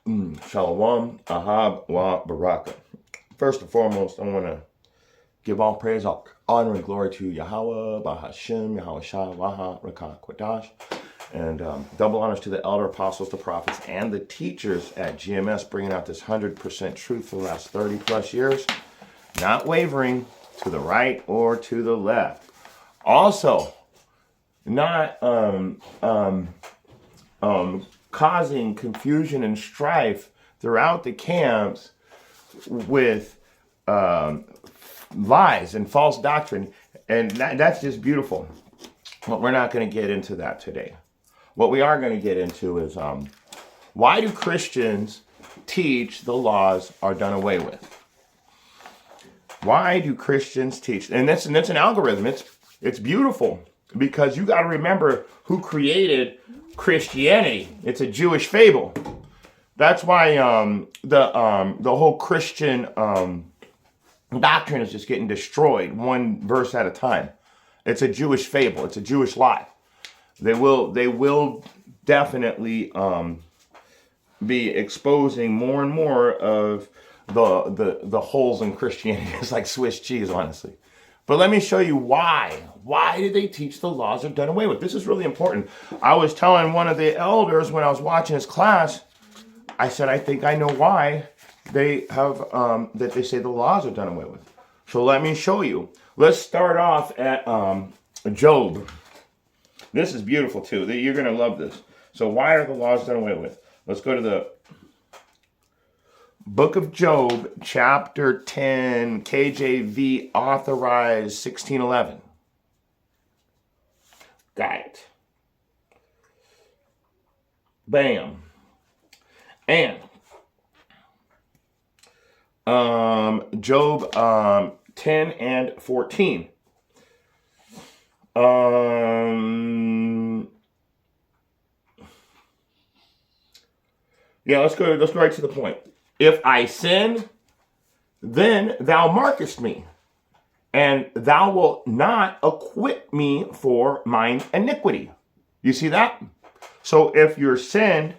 Shalom, Ahab, wa Baraka. First and foremost, I want to give all praise, all honor, and glory to Yahweh, Bahashem, Yahweh Shai, Waha, Rakah, Quadash, and double honors to the elder apostles, the prophets, and the teachers at GMS, bringing out this 100% truth for the last 30 plus years, not wavering to the right or to the left. Also, not causing confusion and strife throughout the camps with lies and false doctrine. And that's just beautiful. But we're not going to get into that today. What we are going to get into is why do Christians teach the laws are done away with? Why do Christians teach? And that's an algorithm. It's beautiful because you got to remember who created Christianity. It's a Jewish fable. That's why the whole Christian doctrine is just getting destroyed one verse at a time. It's a Jewish fable. It's a Jewish lie. They will definitely be exposing more and more of the holes in Christianity. It's like Swiss cheese, honestly. But let me show you why. Why did they teach the laws are done away with? This is really important. I was telling one of the elders when I was watching his class, I said, I think I know why they have, that they say the laws are done away with. So let me show you. Let's start off at Job. This is beautiful too. You're going to love this. So why are the laws done away with? Let's go to the Book of Job, chapter 10, KJV, authorized 1611. Got it. Bam. And Job 10 and 14. Yeah, let's go right to the point. If I sin, then thou markest me, and thou wilt not acquit me for mine iniquity. You see that? So if you're sinned,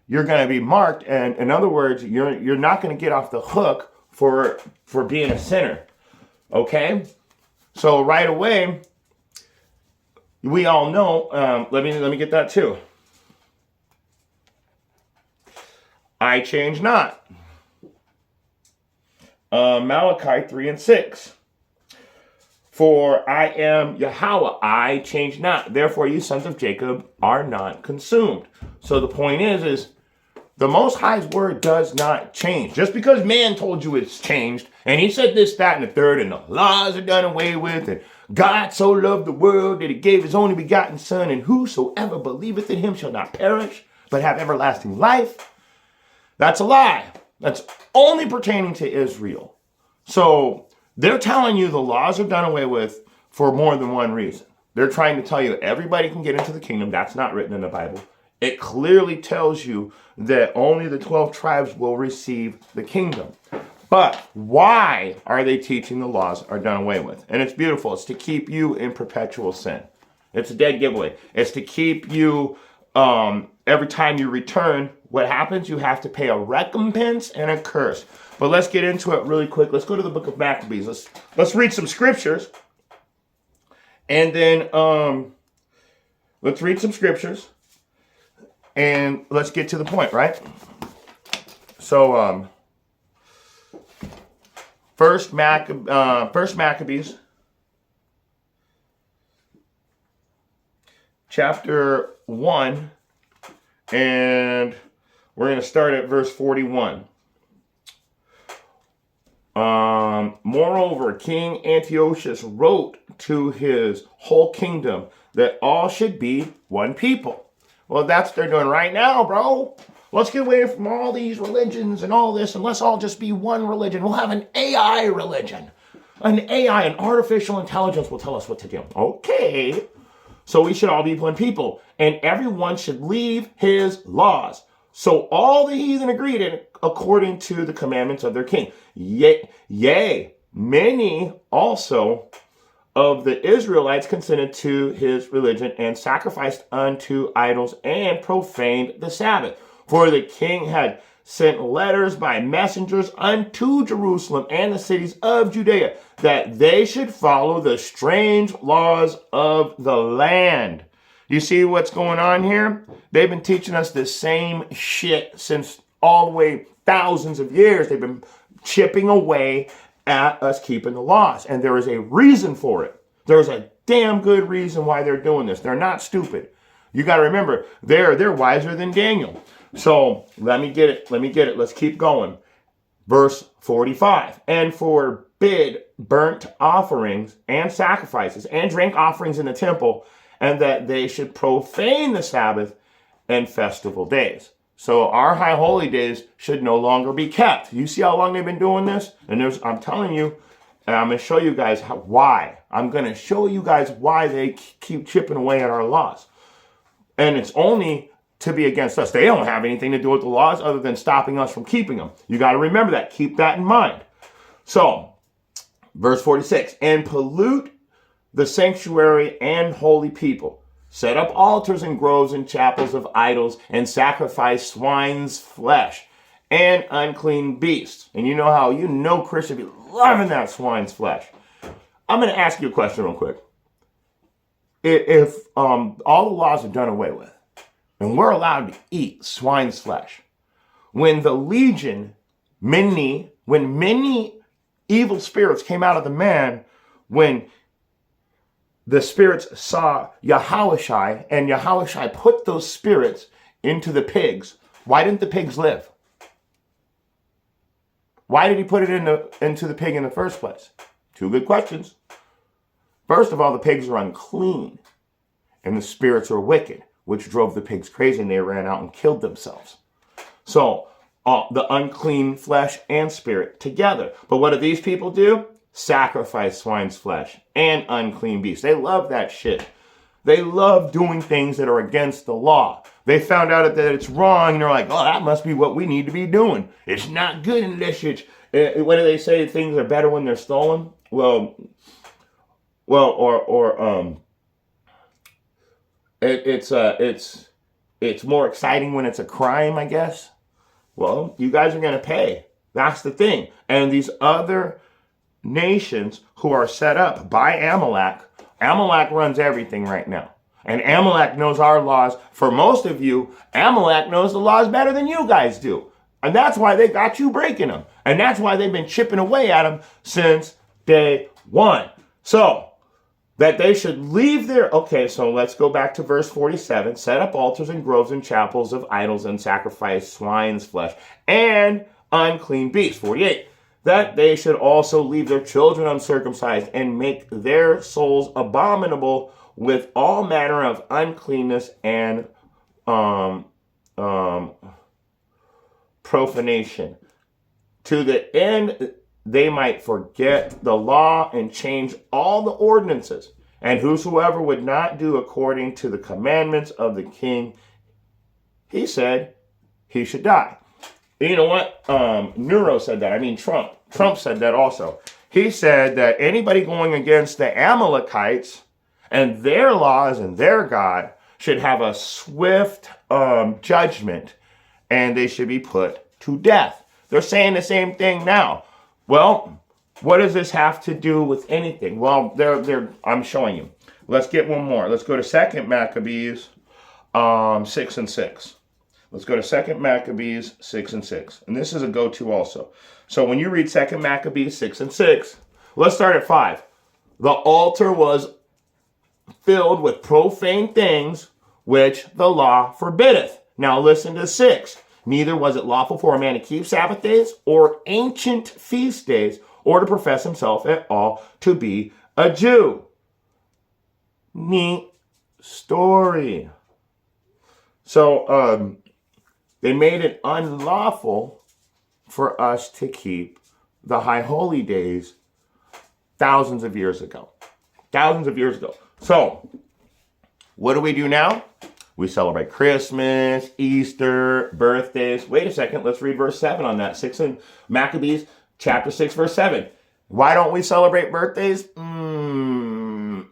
you're going to be marked, and in other words, you're not going to get off the hook for being a sinner. Okay? So right away, we all know. Let me get that too. I change not. Malachi 3 and 6. For I am Yahweh, I change not. Therefore, you sons of Jacob are not consumed. So the point is the Most High's word does not change. Just because man told you it's changed, and he said this, that, and the third, and the laws are done away with, and God so loved the world that he gave his only begotten Son, and whosoever believeth in him shall not perish, but have everlasting life. That's a lie. That's only pertaining to Israel. So they're telling you the laws are done away with for more than one reason. They're trying to tell you everybody can get into the kingdom. That's not written in the Bible. It clearly tells you that only the 12 tribes will receive the kingdom. But why are they teaching the laws are done away with? And it's beautiful. It's to keep you in perpetual sin. It's a dead giveaway. It's to keep you, every time you return, what happens? You have to pay a recompense and a curse. But let's get into it really quick. Let's go to the book of Maccabees. Let's read some scriptures. And then let's read some scriptures. And let's get to the point, right? So First Maccabees chapter 1, and we're going to start at verse 41. Moreover, King Antiochus wrote to his whole kingdom that all should be one people. Well, that's what they're doing right now, bro. Let's get away from all these religions and all this, and let's all just be one religion. We'll have an AI religion. An AI, an artificial intelligence will tell us what to do. Okay. So we should all be one people, and everyone should leave his laws. So all the heathen agreed in according to the commandments of their king. Yea, many also of the Israelites consented to his religion and sacrificed unto idols and profaned the Sabbath. For the king had sent letters by messengers unto Jerusalem and the cities of Judea, that they should follow the strange laws of the land. You see what's going on here? They've been teaching us the same shit since all the way thousands of years. They've been chipping away at us keeping the laws. And there is a reason for it. There's a damn good reason why they're doing this. They're not stupid. You got to remember, they're wiser than Daniel. So let me get it. Let's keep going. Verse 45. And forbid burnt offerings and sacrifices and drink offerings in the temple, and that they should profane the Sabbath and festival days. So our high holy days should no longer be kept. You see how long they've been doing this? And I'm telling you, and I'm going to show you guys why. I'm going to show you guys why they keep chipping away at our laws. And it's only to be against us. They don't have anything to do with the laws other than stopping us from keeping them. You got to remember that. Keep that in mind. So, verse 46, and pollute the sanctuary and holy people. Set up altars and groves and chapels of idols, and sacrifice swine's flesh and unclean beasts. And you know Christians be loving that swine's flesh. I'm going to ask you a question real quick. If all the laws are done away with, and we're allowed to eat swine's flesh, when the legion, when many evil spirits came out of the man, when the spirits saw Yahushua, and Yahushua put those spirits into the pigs, why didn't the pigs live? Why did he put it into the pig in the first place? Two good questions. First of all, the pigs are unclean, and the spirits are wicked, which drove the pigs crazy, and they ran out and killed themselves. So, the unclean flesh and spirit together. But what do these people do? Sacrifice swine's flesh and unclean beasts. They love that shit. They love doing things that are against the law. They found out that it's wrong, and they're like, oh, that must be what we need to be doing. It's not good in this shit. What do they say? Things are better when they're stolen? It's more exciting when it's a crime, I guess. Well, you guys are going to pay. That's the thing. And these other nations who are set up by Amalek runs everything right now. And Amalek knows our laws. For most of you, Amalek knows the laws better than you guys do. And that's why they got you breaking them. And that's why they've been chipping away at them since day one. So, that they should leave their... Okay, so let's go back to verse 47. Set up altars and groves and chapels of idols and sacrifice swine's flesh and unclean beasts. 48. That they should also leave their children uncircumcised and make their souls abominable with all manner of uncleanness and profanation, to the end they might forget the law and change all the ordinances. And whosoever would not do according to the commandments of the king, he said he should die. You know what? Nero said that. I mean, Trump. Trump said that also. He said that anybody going against the Amalekites and their laws and their God should have a swift judgment, and they should be put to death. They're saying the same thing now. Well, what does this have to do with anything? Well, I'm showing you. Let's get one more. Let's go to 2 Maccabees 6 and 6. Let's go to 2 Maccabees 6 and 6. And this is a go-to also. So when you read 2 Maccabees 6 and 6, let's start at 5. The altar was filled with profane things, which the law forbiddeth. Now listen to 6. Neither was it lawful for a man to keep Sabbath days or ancient feast days, or to profess himself at all to be a Jew. Neat story. So they made it unlawful for us to keep the high holy days thousands of years ago. Thousands of years ago. So what do we do now? We celebrate Christmas, Easter, birthdays. Wait a second. Let's read verse 7 on that. 6 in Maccabees, chapter 6, verse 7. Why don't we celebrate birthdays?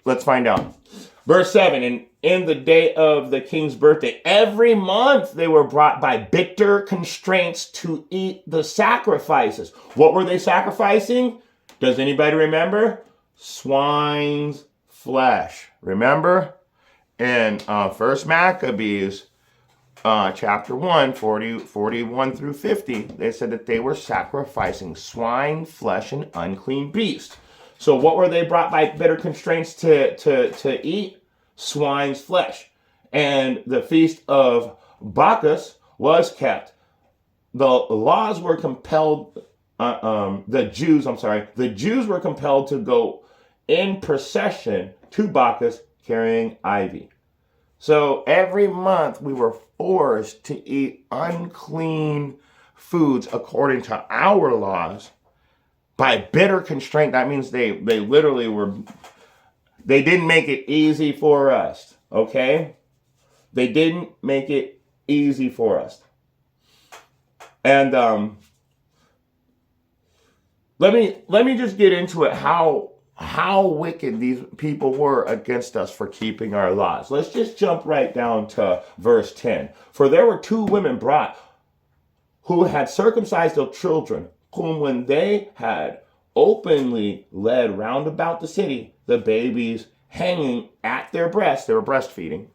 Let's find out. Verse 7, and in the day of the king's birthday, every month they were brought by bitter constraints to eat the sacrifices. What were they sacrificing? Does anybody remember? Swine's flesh. Remember? In 1 Maccabees, chapter 1, 41 through 50, they said that they were sacrificing swine, flesh, and unclean beasts. So what were they brought by bitter constraints to eat? Swine's flesh. And the feast of Bacchus was kept. The laws were compelled, the Jews were compelled to go in procession to Bacchus carrying ivy. So every month we were forced to eat unclean foods according to our laws by bitter constraint. That means they literally were, they didn't make it easy for us, okay? They didn't make it easy for us. And let me just get into it, how wicked these people were against us for keeping our laws. Let's just jump right down to verse 10. For there were two women brought who had circumcised their children, whom when they had openly led round about the city, the babies hanging at their breasts, they were breastfeeding,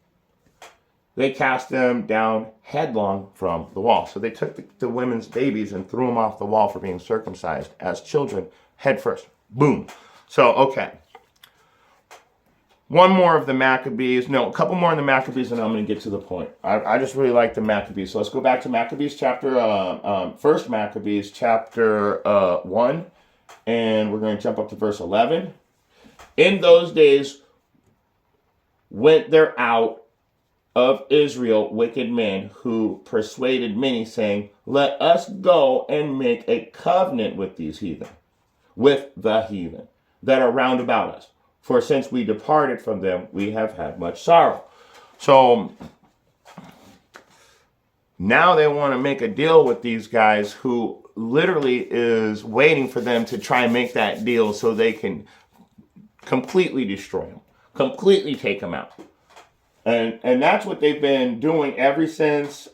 they cast them down headlong from the wall. So they took the women's babies and threw them off the wall for being circumcised as children, head first. Boom. So, okay. One more of the Maccabees. No, a couple more in the Maccabees, and I'm going to get to the point. I just really like the Maccabees. So let's go back to Maccabees First Maccabees chapter 1, and we're going to jump up to verse 11. In those days went there out of Israel wicked men who persuaded many, saying, let us go and make a covenant with these heathen, with the heathen that are round about us. For since we departed from them, we have had much sorrow. So now they want to make a deal with these guys who literally is waiting for them to try and make that deal so they can completely destroy them, completely take them out. And that's what they've been doing ever since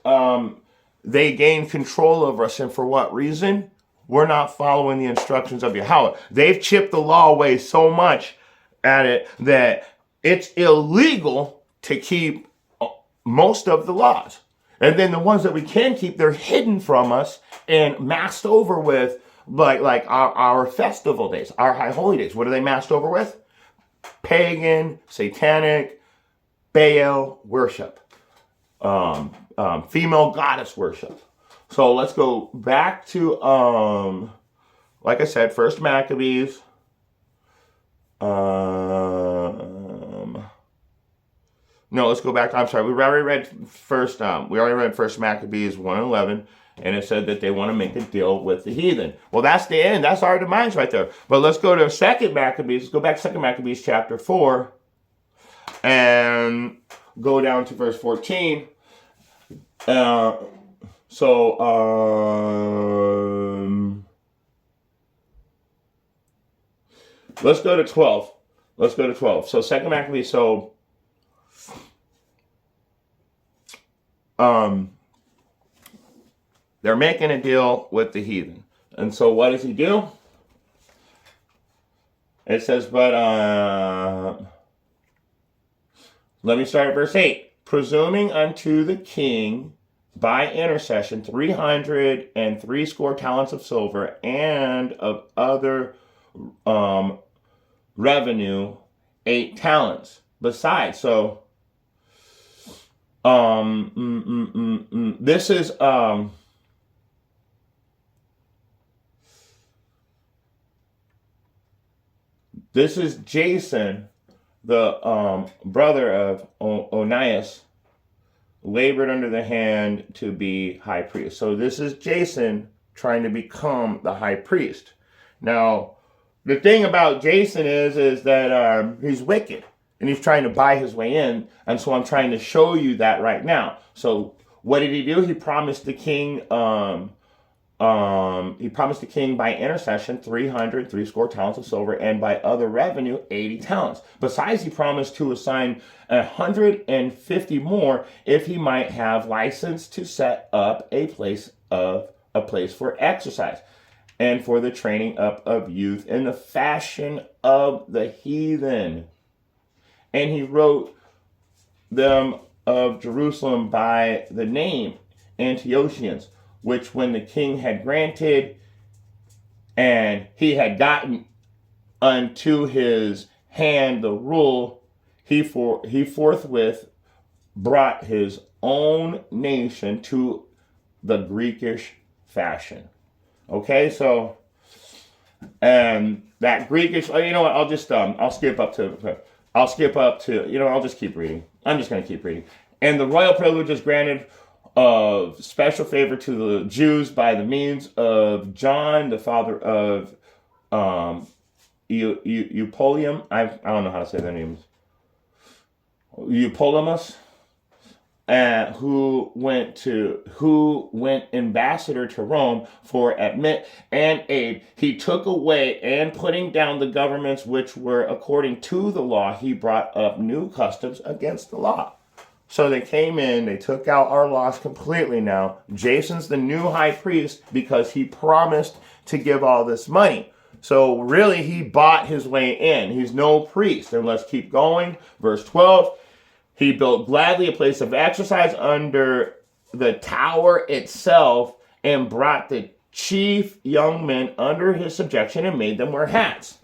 they gained control over us. And for what reason? We're not following the instructions of Yahweh. They've chipped the law away so much at it that it's illegal to keep most of the laws. And then the ones that we can keep, they're hidden from us and masked over with like our festival days, our high holy days. What are they masked over with? Pagan, satanic, Baal worship, female goddess worship. So let's go back to, like I said, First Maccabees. No, let's go back. I'm sorry. We already read First Maccabees 1:11, and it said that they want to make a deal with the heathen. Well, that's the end. That's our demise right there. But let's go to Second Maccabees. Let's go back to 2 Maccabees chapter 4, and go down to verse 14. Let's go to 12. Let's go to 12. So 2 Maccabees, they're making a deal with the heathen. And so what does he do? It says, but, let me start at verse 8. Presuming unto the king by intercession 360 talents of silver and of other revenue 8 talents besides. So this is Jason, the brother of Onias, labored under the hand to be high priest. So this is Jason trying to become the high priest. Now, the thing about Jason is that he's wicked and he's trying to buy his way in. And so I'm trying to show you that right now. So what did he do? He promised the king he promised the king by intercession 300 talents of silver, and by other revenue 80 talents. Besides, he promised to assign 150 more if he might have license to set up a place for exercise and for the training up of youth in the fashion of the heathen. And he wrote them of Jerusalem by the name Antiochians, which when the king had granted, and he had gotten unto his hand the rule, he forthwith brought his own nation to the Greekish fashion. Okay, so and that Greekish, you know what? I'll just I'll skip up to I'll just keep reading. I'm just going to keep reading. And the royal privilege is granted of special favor to the Jews by the means of John, the father of Eupoleum. I don't know how to say their names. Eupolemus, who went ambassador to Rome for admit and aid. He took away and putting down the governments which were according to the law. He brought up new customs against the law. So they came in, they took out our laws completely now. Jason's the new high priest because he promised to give all this money. So really, he bought his way in. He's no priest. And let's keep going. Verse 12, he built gladly a place of exercise under the tower itself and brought the chief young men under his subjection and made them wear hats.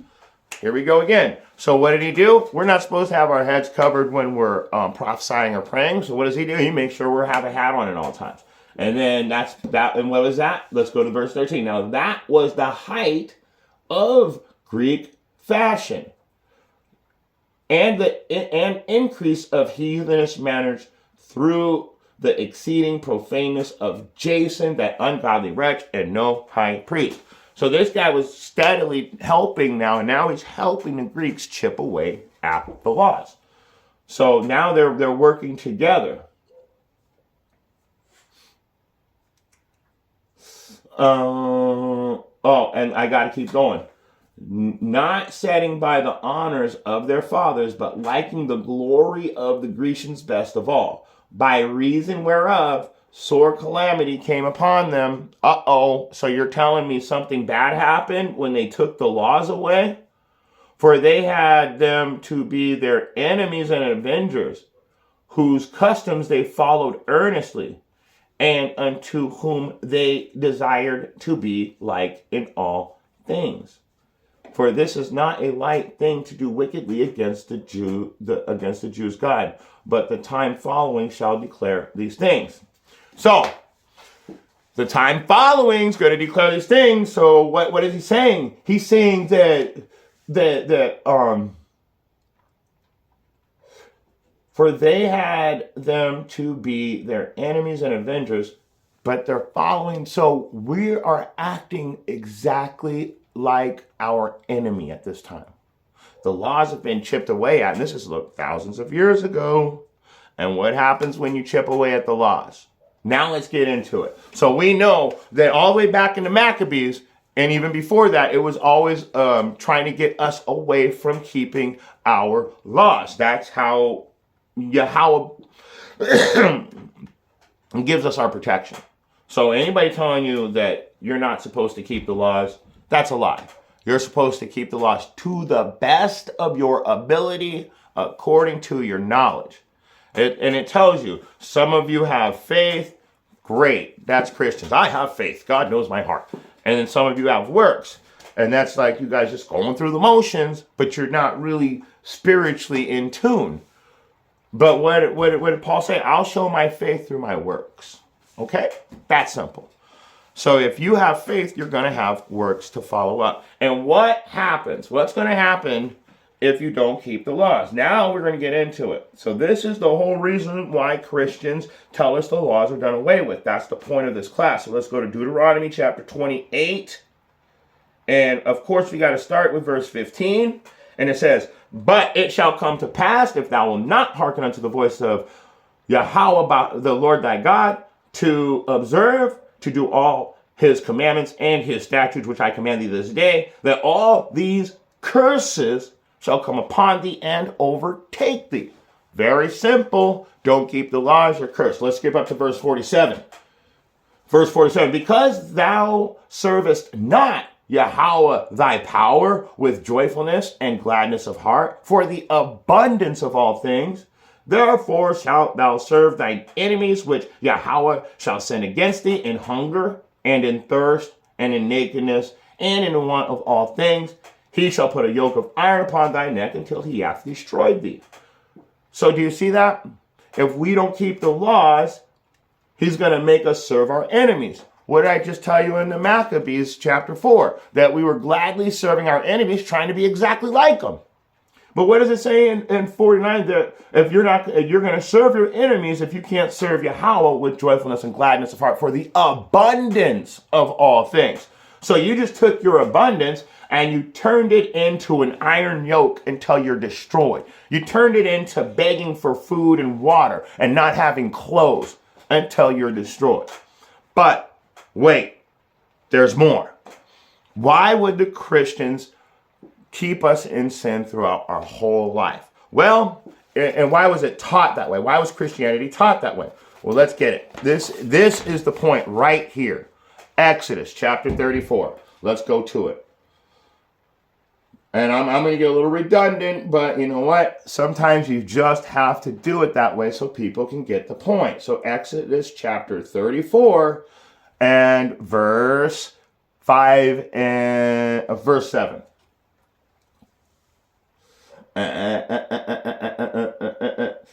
Here we go again. So what did he do? We're not supposed to have our heads covered when we're prophesying or praying. So what does he do? He makes sure we have a hat on at all times. And then that's that. And what was that? Let's go to verse 13. Now that was the height of Greek fashion and the increase of heathenish manners through the exceeding profaneness of Jason, that ungodly wretch, and no high priest. So this guy was steadily helping now, and now he's helping the Greeks chip away at the laws. So now they're working together. And I got to keep going. Not setting by the honors of their fathers, but liking the glory of the Grecians best of all, by reason whereof sore calamity came upon them. So you're telling me something bad happened when they took the laws away? For they had them to be their enemies and avengers, whose customs they followed earnestly, and unto whom they desired to be like in all things. For this is not a light thing to do wickedly against the Jews' God, but the time following shall declare these things. So, the time following is going to declare these things. So, what is he saying? He's saying that for they had them to be their enemies and avengers, but they're following. So, we are acting exactly like our enemy at this time. The laws have been chipped away at, and this is thousands of years ago. And what happens when you chip away at the laws? Now let's get into it. So we know that all the way back in the Maccabees, and even before that, it was always trying to get us away from keeping our laws. That's how Yahweh gives us our protection. So anybody telling you that you're not supposed to keep the laws, that's a lie. You're supposed to keep the laws to the best of your ability according to your knowledge. And it tells you, some of you have faith. Great. That's Christians. I have faith. God knows my heart. And then some of you have works. And that's like you guys just going through the motions, but you're not really spiritually in tune. But what did Paul say? I'll show my faith through my works. Okay? That's simple. So if you have faith, you're going to have works to follow up. And what happens? What's going to happen if you don't keep the laws? Now we're going to get into it. So this is the whole reason why Christians tell us the laws are done away with. That's the point of this class. So let's go to Deuteronomy chapter 28. And of course, we got to start with verse 15. And it says, but it shall come to pass, if thou wilt not hearken unto the voice of Yahweh, the Lord thy God, to observe, to do all his commandments and his statutes, which I command thee this day, that all these curses shall come upon thee and overtake thee. Very simple. Don't keep the laws, you're cursed. Let's skip up to verse 47. Verse 47, because thou servest not Yahweh thy power with joyfulness and gladness of heart, for the abundance of all things, therefore shalt thou serve thine enemies, which Yahweh shall send against thee in hunger and in thirst and in nakedness and in want of all things. He shall put a yoke of iron upon thy neck until he hath destroyed thee. So do you see that? If we don't keep the laws, he's going to make us serve our enemies. What did I just tell you in the Maccabees chapter 4? That we were gladly serving our enemies, trying to be exactly like them. But what does it say in 49? That if you're going to serve your enemies if you can't serve Yahweh with joyfulness and gladness of heart for the abundance of all things. So you just took your abundance and you turned it into an iron yoke until you're destroyed. You turned it into begging for food and water and not having clothes until you're destroyed. But wait, there's more. Why would the Christians keep us in sin throughout our whole life? Well, and why was it taught that way? Why was Christianity taught that way? Well, let's get it. This is the point right here. Exodus chapter 34. Let's go to it. And I'm going to get a little redundant, but you know what? Sometimes you just have to do it that way so people can get the point. So Exodus chapter 34 and verse 5 and verse 7.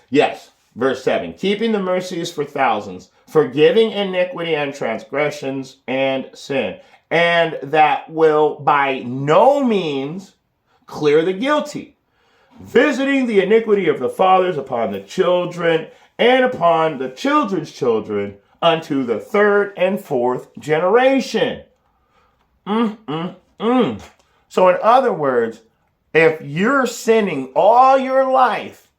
Yes, verse 7. Keeping the mercies for thousands, forgiving iniquity and transgressions and sin, and that will by no means clear the guilty, visiting the iniquity of the fathers upon the children and upon the children's children unto the third and fourth generation. So in other words, if you're sinning all your life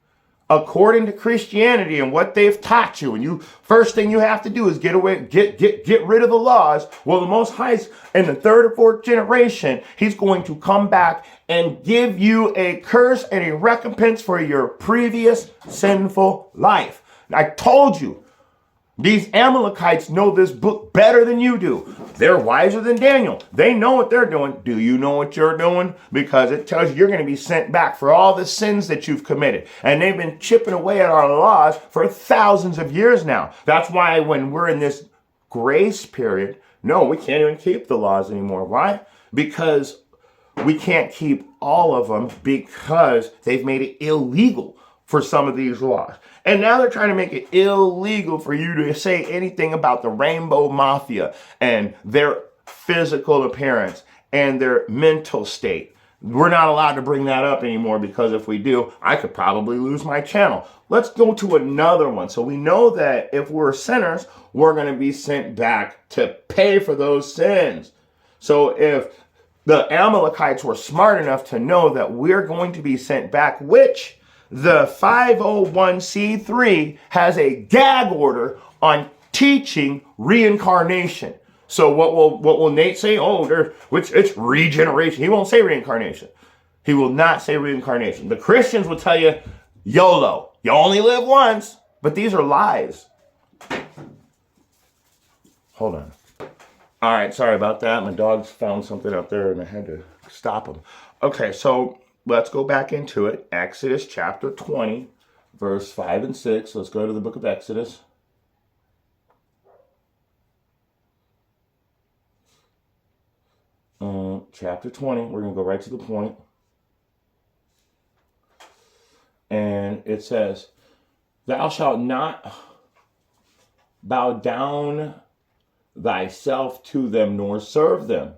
according to Christianity and what they've taught you, and you first thing you have to do is get rid of the laws, well, the Most High in the third or fourth generation, he's going to come back and give you a curse and a recompense for your previous sinful life. I told you, these Amalekites know this book better than you do. They're wiser than Daniel. They know what they're doing. Do you know what you're doing? Because it tells you you're going to be sent back for all the sins that you've committed. And they've been chipping away at our laws for thousands of years now. That's why when we're in this grace period, no, we can't even keep the laws anymore. Why? Because we can't keep all of them because they've made it illegal for some of these laws. And now they're trying to make it illegal for you to say anything about the Rainbow Mafia and their physical appearance and their mental state. We're not allowed to bring that up anymore because if we do, I could probably lose my channel. Let's go to another one. So we know that if we're sinners, we're going to be sent back to pay for those sins. So if the Amalekites were smart enough to know that we're going to be sent back, which the 501c3 has a gag order on teaching reincarnation. So what will Nate say? Oh, it's regeneration. He won't say reincarnation. He will not say reincarnation. The Christians will tell you, YOLO. You only live once. But these are lies. Hold on. All right, sorry about that. My dogs found something up there and I had to stop them. Okay, so let's go back into it. Exodus chapter 20, verse 5 and 6. Let's go to the book of Exodus. Chapter 20. We're going to go right to the point. And it says, thou shalt not bow down thyself to them nor serve them.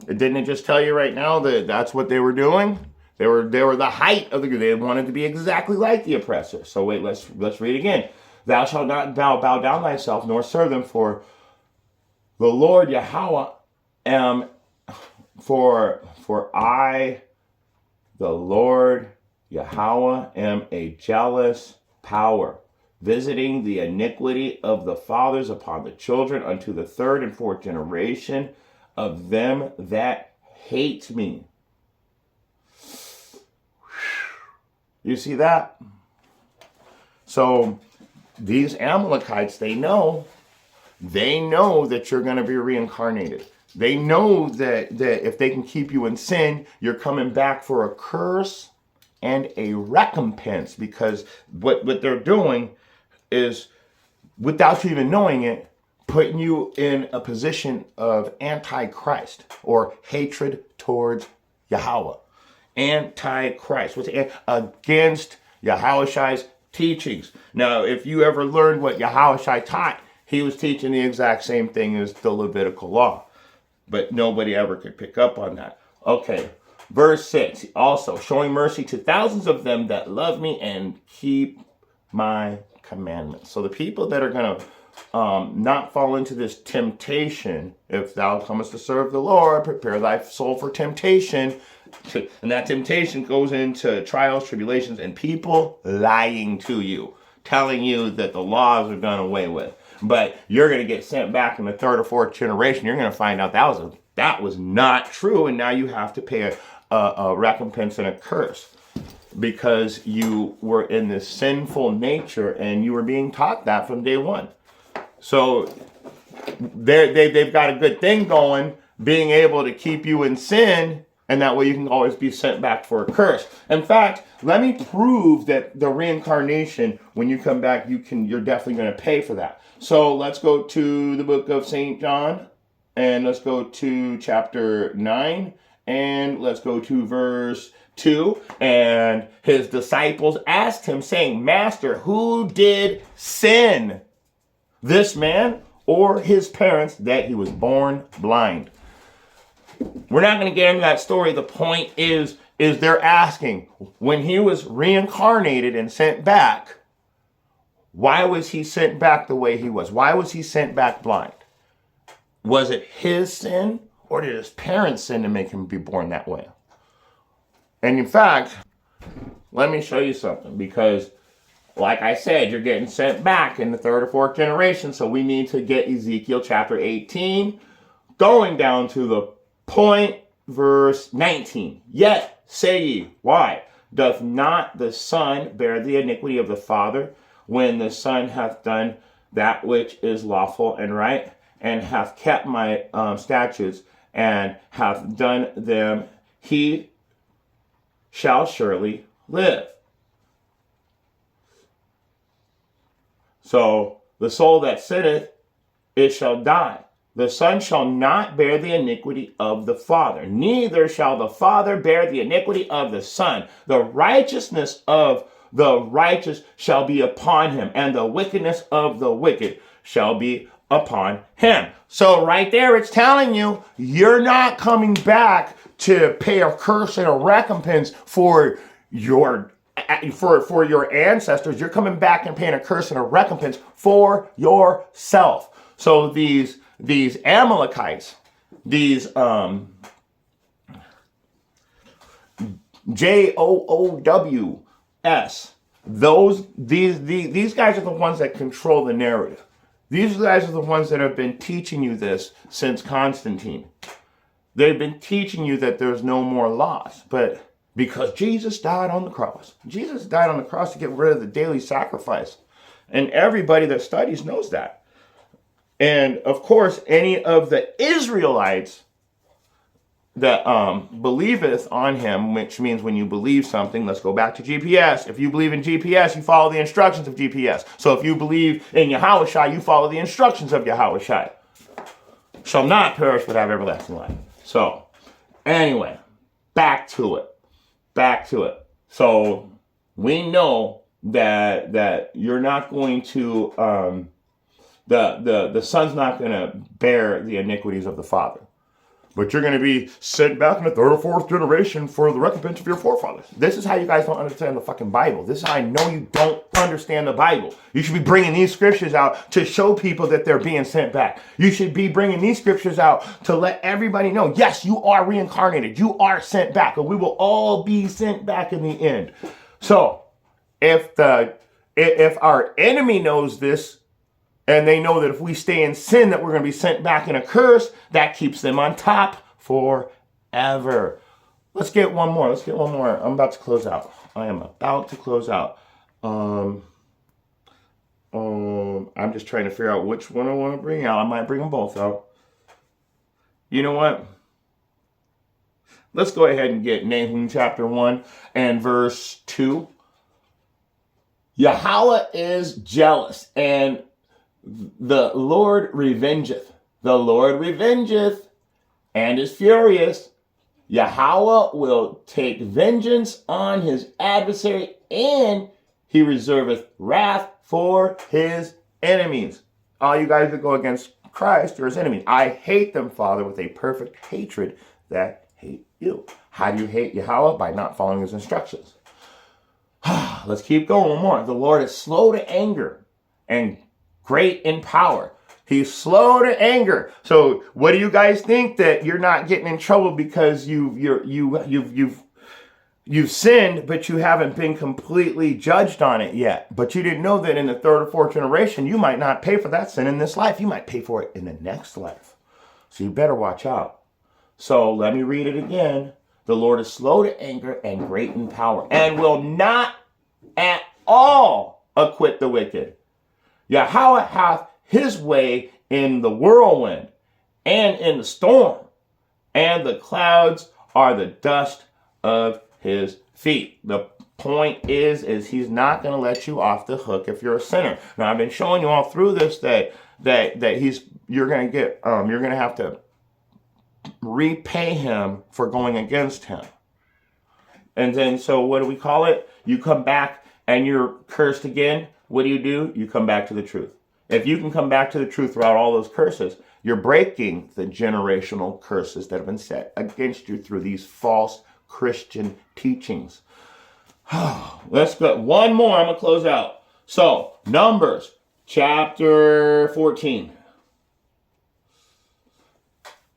Didn't it just tell you right now that that's what they were doing? They were the height of the group. They wanted to be exactly like the oppressor. So wait, let's read again. Thou shalt not bow down thyself nor serve them, for the Lord Yahweh am for I, the Lord Yahweh, am a jealous power, visiting the iniquity of the fathers upon the children unto the third and fourth generation of them that hate me. You see that? So these Amalekites, they know that you're going to be reincarnated. They know that if they can keep you in sin, you're coming back for a curse and a recompense, because what they're doing is, without you even knowing it, putting you in a position of antichrist or hatred towards Yahweh. Antichrist, what's against Yahushai's teachings. Now, if you ever learned what Yahushai taught, he was teaching the exact same thing as the Levitical law. But nobody ever could pick up on that. Okay, verse 6. Also, showing mercy to thousands of them that love me and keep my commandments. So the people that are going to not fall into this temptation, if thou comest to serve the Lord, prepare thy soul for temptation. And that temptation goes into trials, tribulations, and people lying to you, telling you that the laws are done away with. But you're going to get sent back in the third or fourth generation. You're going to find out that was not true, and now you have to pay a recompense and a curse because you were in this sinful nature and you were being taught that from day one. So they've got a good thing going, being able to keep you in sin, and that way you can always be sent back for a curse. In fact, let me prove that the reincarnation, when you come back, you're definitely going to pay for that. So let's go to the book of St. John, and let's go to chapter 9, and let's go to verse 2. And his disciples asked him, saying, Master, who did sin, this man or his parents, that he was born blind? We're not going to get into that story. The point is they're asking, when he was reincarnated and sent back, why was he sent back the way he was? Why was he sent back blind? Was it his sin, or did his parents sin to make him be born that way? And in fact, let me show you something, because like I said, you're getting sent back in the third or fourth generation, so we need to get Ezekiel chapter 18, going down to the point, verse 19. Yet say ye, why? Doth not the Son bear the iniquity of the Father, when the Son hath done that which is lawful and right, and hath kept my statutes, and hath done them, he shall surely live. So the soul that sinneth, it shall die. The Son shall not bear the iniquity of the Father, neither shall the Father bear the iniquity of the Son. The righteousness of the righteous shall be upon him, and the wickedness of the wicked shall be upon him. So right there, it's telling you, you're not coming back to pay a curse and a recompense for your ancestors. You're coming back and paying a curse and a recompense for yourself. So these Amalekites, these JOOWS, these guys are the ones that control the narrative. These guys are the ones that have been teaching you this since Constantine. They've been teaching you that there's no more loss, but because Jesus died on the cross. Jesus died on the cross to get rid of the daily sacrifice. And everybody that studies knows that. And of course, any of the Israelites that believeth on him, which means when you believe something, let's go back to GPS. If you believe in GPS, you follow the instructions of GPS. So if you believe in Yahushai, you follow the instructions of Yahushai. Shall not perish but have everlasting life. So anyway, back to it. So we know that you're not going to the Son's not going to bear the iniquities of the Father. But you're going to be sent back in the third or fourth generation for the recompense of your forefathers. This is how you guys don't understand the fucking Bible. This is how I know you don't understand the Bible. You should be bringing these scriptures out to show people that they're being sent back. You should be bringing these scriptures out to let everybody know, yes, you are reincarnated. You are sent back. And we will all be sent back in the end. So if the if our enemy knows this, and they know that if we stay in sin, that we're going to be sent back in a curse, that keeps them on top forever. Let's get one more. I'm about to close out. I am about to close out. I'm just trying to figure out which one I want to bring out. I might bring them both out. You know what? Let's go ahead and get Nahum chapter 1 and verse 2. Yahweh is jealous, and the Lord revengeth. The Lord revengeth and is furious. Yahweh will take vengeance on his adversary, and he reserveth wrath for his enemies. All you guys that go against Christ are his enemies. I hate them, Father, with a perfect hatred that hate you. How do you hate Yahweh? By not following his instructions. Let's keep going one more. The Lord is slow to anger and great in power. He's slow to anger. So what do you guys think? That you're not getting in trouble because you've sinned, but you haven't been completely judged on it yet. But you didn't know that in the third or fourth generation, you might not pay for that sin in this life. You might pay for it in the next life. So you better watch out. So let me read it again. The Lord is slow to anger and great in power, and will not at all acquit the wicked. Yahweh hath his way in the whirlwind and in the storm, and the clouds are the dust of his feet. The point is he's not going to let you off the hook if you're a sinner. Now, I've been showing you all through this that you're going to have to repay him for going against him. And then, so what do we call it? You come back and you're cursed again. What do? You come back to the truth. If you can come back to the truth throughout all those curses, you're breaking the generational curses that have been set against you through these false Christian teachings. Let's go. One more. I'm going to close out. So, Numbers chapter 14.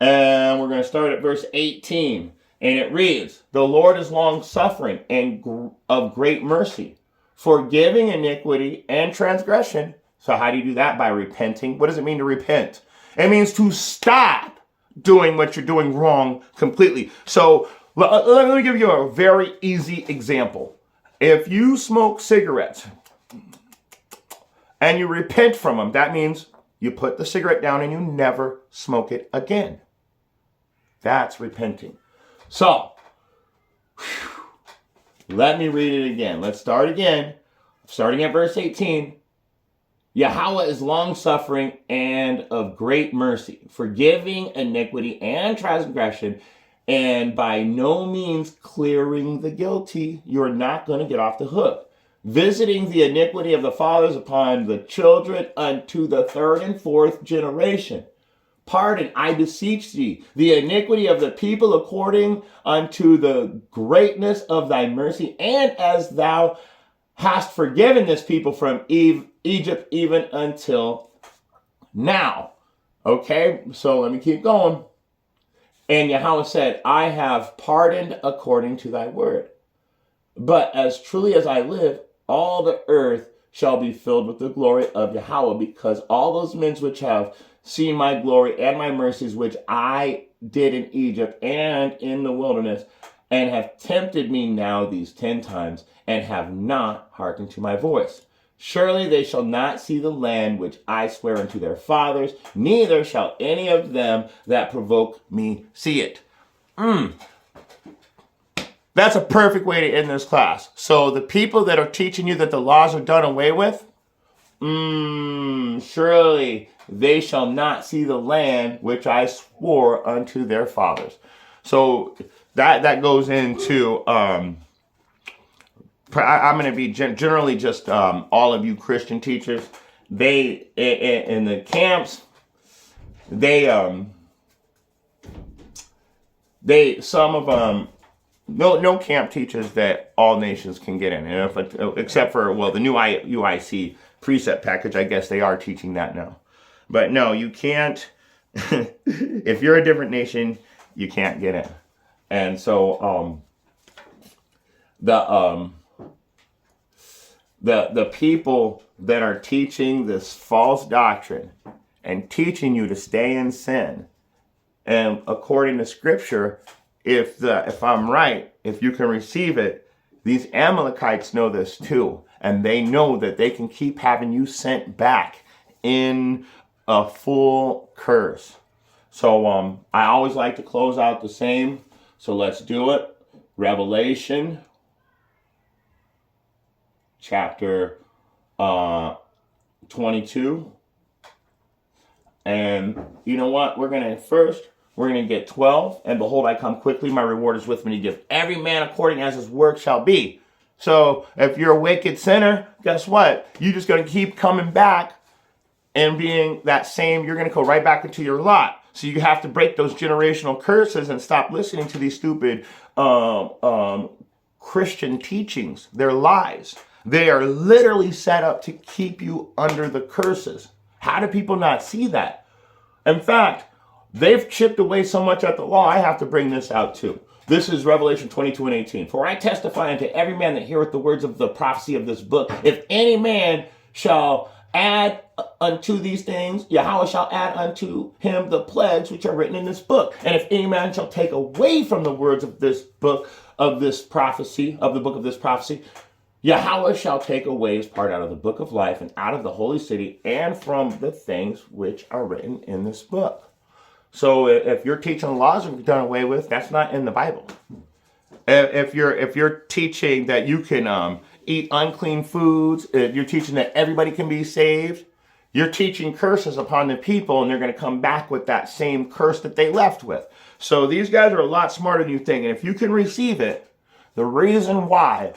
And we're going to start at verse 18. And it reads, the Lord is long-suffering and of great mercy, forgiving iniquity and transgression. So how do you do that? By repenting. What does it mean to repent? It means to stop doing what you're doing wrong completely. So let me give you a very easy example. If you smoke cigarettes and you repent from them, that means you put the cigarette down and you never smoke it again. That's repenting. So, let me read it again. Let's start again. Starting at verse 18. Yahweh is long-suffering and of great mercy, forgiving iniquity and transgression, and by no means clearing the guilty. You're not going to get off the hook. Visiting the iniquity of the fathers upon the children unto the third and fourth generation. Pardon, I beseech thee, the iniquity of the people according unto the greatness of thy mercy, and as thou hast forgiven this people from Egypt even until now. Okay, so let me keep going. And Yahweh said, I have pardoned according to thy word. But as truly as I live, all the earth shall be filled with the glory of Yahweh, because all those men which have seen my glory and my mercies, which I did in Egypt and in the wilderness, and have tempted me now these 10 times, and have not hearkened to my voice. Surely they shall not see the land which I swear unto their fathers, neither shall any of them that provoke me see it. That's a perfect way to end this class. So the people that are teaching you that the laws are done away with, surely they shall not see the land which I swore unto their fathers. So that goes into, I'm going to be generally just all of you Christian teachers. They, in the camps, some of them, no camp teaches that all nations can get in, except for, the new UIC precept package. I guess they are teaching that now. But no, you can't. If you're a different nation, you can't get in. And so The people that are teaching this false doctrine and teaching you to stay in sin, and according to Scripture, if I'm right, if you can receive it, these Amalekites know this too, and they know that they can keep having you sent back in a full curse. So I always like to close out the same. So let's do it. Revelation chapter 22. And you know what? We're going to get 12. And behold, I come quickly. My reward is with me to give every man according as his work shall be. So if you're a wicked sinner, guess what? You're just going to keep coming back and being that same, you're going to go right back into your lot. So you have to break those generational curses and stop listening to these stupid Christian teachings. They're lies. They are literally set up to keep you under the curses. How do people not see that? In fact, they've chipped away so much at the law, I have to bring this out too. This is Revelation 22:18. For I testify unto every man that heareth the words of the prophecy of this book, if any man shall add unto these things, Yahweh shall add unto him the plagues which are written in this book. And if any man shall take away from the words of this book, of this prophecy, of the book of this prophecy, Yahweh shall take away his part out of the book of life and out of the holy city and from the things which are written in this book. So if you're teaching laws are done away with, that's not in the Bible. If you're teaching that you can eat unclean foods, if you're teaching that everybody can be saved, you're teaching curses upon the people, and they're going to come back with that same curse that they left with. So these guys are a lot smarter than you think. And if you can receive it, the reason why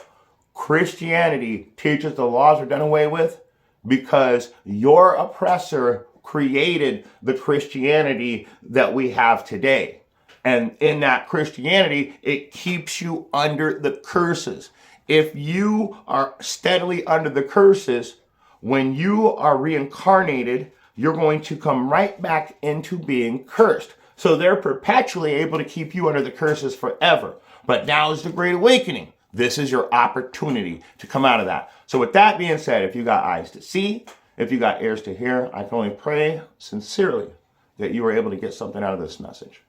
Christianity teaches the laws are done away with, because your oppressor created the Christianity that we have today. And in that Christianity, it keeps you under the curses. If you are steadily under the curses, when you are reincarnated, you're going to come right back into being cursed. So they're perpetually able to keep you under the curses forever. But now is the Great Awakening. This is your opportunity to come out of that. So with that being said, if you got eyes to see, if you got ears to hear, I can only pray sincerely that you were able to get something out of this message.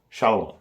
Shalom.